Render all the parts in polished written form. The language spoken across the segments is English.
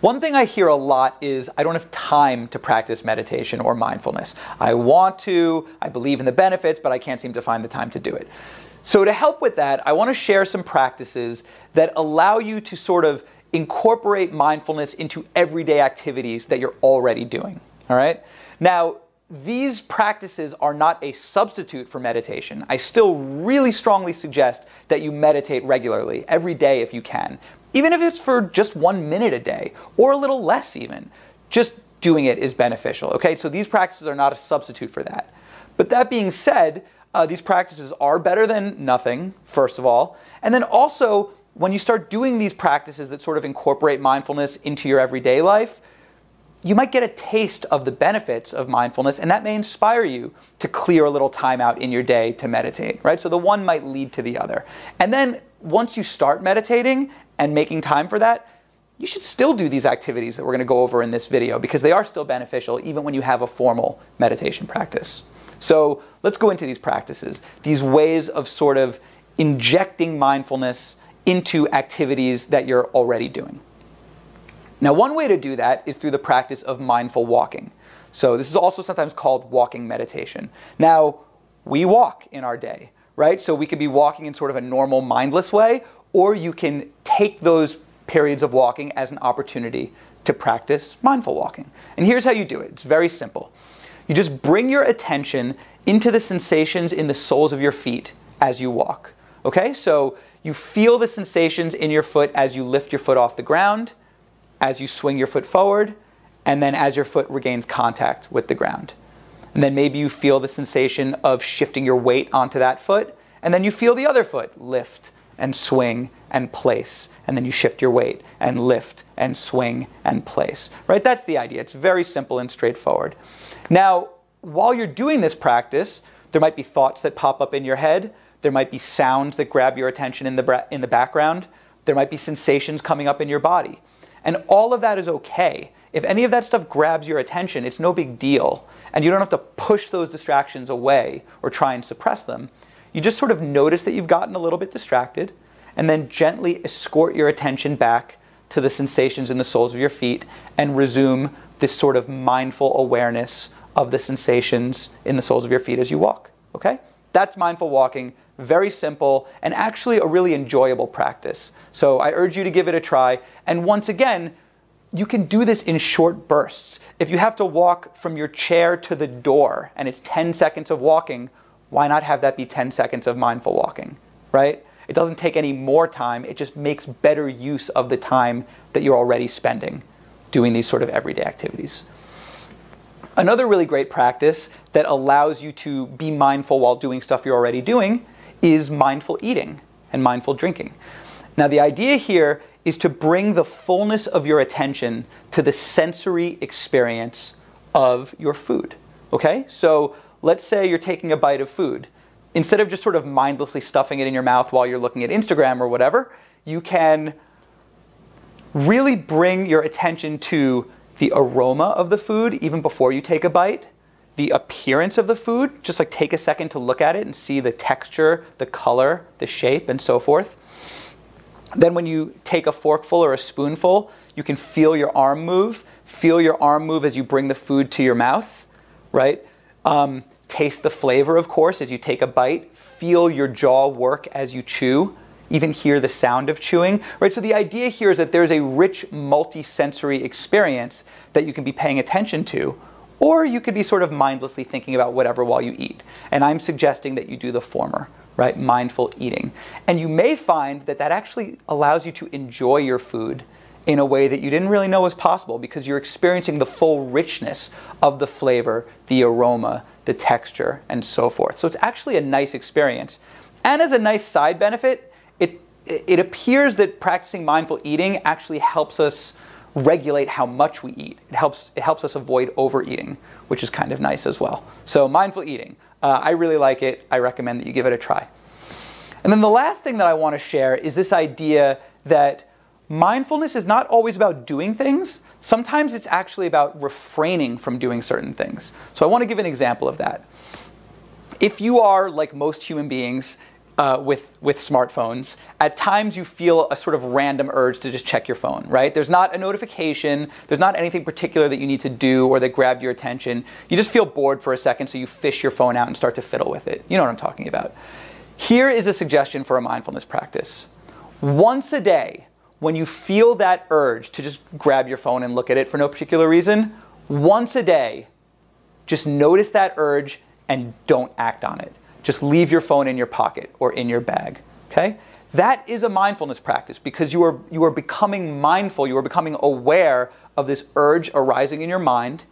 One thing I hear a lot is I don't have time to practice meditation or mindfulness. I want to, I believe in the benefits, but I can't seem to find the time to do it. So to help with that, I want to share some practices that allow you to sort of incorporate mindfulness into everyday activities that you're already doing. All right? Now, these practices are not a substitute for meditation. I still really strongly suggest that you meditate regularly, every day if you can. Even if it's for just 1 minute a day, or a little less even. Just doing it is beneficial, okay? So these practices are not a substitute for that. But that being said, these practices are better than nothing, first of all. And then also, when you start doing these practices that sort of incorporate mindfulness into your everyday life, you might get a taste of the benefits of mindfulness, and that may inspire you to clear a little time out in your day to meditate, right? So the one might lead to the other. And then once you start meditating and making time for that, you should still do these activities that we're going to go over in this video because they are still beneficial even when you have a formal meditation practice. So let's go into these practices, these ways of sort of injecting mindfulness into activities that you're already doing. Now, one way to do that is through the practice of mindful walking. So this is also sometimes called walking meditation. Now, we walk in our day, right? So we could be walking in sort of a normal mindless way, or you can take those periods of walking as an opportunity to practice mindful walking. And here's how you do it. It's very simple. You just bring your attention into the sensations in the soles of your feet as you walk. Okay? So you feel the sensations in your foot as you lift your foot off the ground, as you swing your foot forward, and then as your foot regains contact with the ground. And then maybe you feel the sensation of shifting your weight onto that foot, and then you feel the other foot lift and swing and place, and then you shift your weight and lift and swing and place, right? That's the idea. It's very simple and straightforward. Now, while you're doing this practice, there might be thoughts that pop up in your head. There might be sounds that grab your attention in the background. There might be sensations coming up in your body. And all of that is okay. If any of that stuff grabs your attention, it's no big deal. And you don't have to push those distractions away or try and suppress them. You just sort of notice that you've gotten a little bit distracted, and then gently escort your attention back to the sensations in the soles of your feet and resume this sort of mindful awareness of the sensations in the soles of your feet as you walk. Okay? That's mindful walking. Very simple and actually a really enjoyable practice. So I urge you to give it a try. And once again, you can do this in short bursts. If you have to walk from your chair to the door and it's 10 seconds of walking, why not have that be 10 seconds of mindful walking, right? It doesn't take any more time. It just makes better use of the time that you're already spending doing these sort of everyday activities. Another really great practice that allows you to be mindful while doing stuff you're already doing is mindful eating and mindful drinking. Now, the idea here is to bring the fullness of your attention to the sensory experience of your food, okay? So let's say you're taking a bite of food. Instead of just sort of mindlessly stuffing it in your mouth while you're looking at Instagram or whatever, you can really bring your attention to the aroma of the food even before you take a bite, the appearance of the food, just like take a second to look at it and see the texture, the color, the shape, and so forth. Then when you take a forkful or a spoonful, you can feel your arm move. Feel your arm move as you bring the food to your mouth, right? Taste the flavor, of course, as you take a bite. Feel your jaw work as you chew. Even hear the sound of chewing, right? So the idea here is that there's a rich multi-sensory experience that you can be paying attention to, or you could be sort of mindlessly thinking about whatever while you eat. And I'm suggesting that you do the former, right? Mindful eating. And you may find that that actually allows you to enjoy your food in a way that you didn't really know was possible because you're experiencing the full richness of the flavor, the aroma, the texture, and so forth. So it's actually a nice experience. And as a nice side benefit, it appears that practicing mindful eating actually helps us regulate how much we eat. It helps us avoid overeating, which is kind of nice as well. So mindful eating, I really like it. I recommend that you give it a try. And then the last thing that I want to share is this idea that mindfulness is not always about doing things. Sometimes it's actually about refraining from doing certain things. So I want to give an example of that. If you are, like most human beings, with smartphones. At times you feel a sort of random urge to just check your phone, right? There's not a notification, there's not anything particular that you need to do or that grabbed your attention. You just feel bored for a second, so you fish your phone out and start to fiddle with it. You know what I'm talking about. Here is a suggestion for a mindfulness practice. Once a day, when you feel that urge to just grab your phone and look at it for no particular reason, once a day, just notice that urge and don't act on it. Just leave your phone in your pocket or in your bag, okay? That is a mindfulness practice because you are becoming mindful, you are becoming aware of this urge arising in your mind,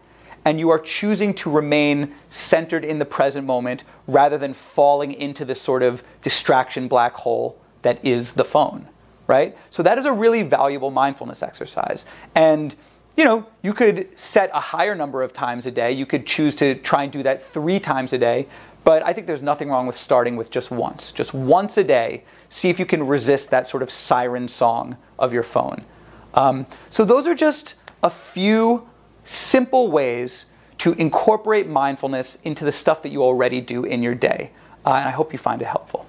and you are choosing to remain centered in the present moment rather than falling into this sort of distraction black hole that is the phone, right? So that is a really valuable mindfulness exercise. And you know, you could set a higher number of times a day. You could choose to try and do that 3 times a day. But I think there's nothing wrong with starting with just once a day. See if you can resist that sort of siren song of your phone. So those are just a few simple ways to incorporate mindfulness into the stuff that you already do in your day. And I hope you find it helpful.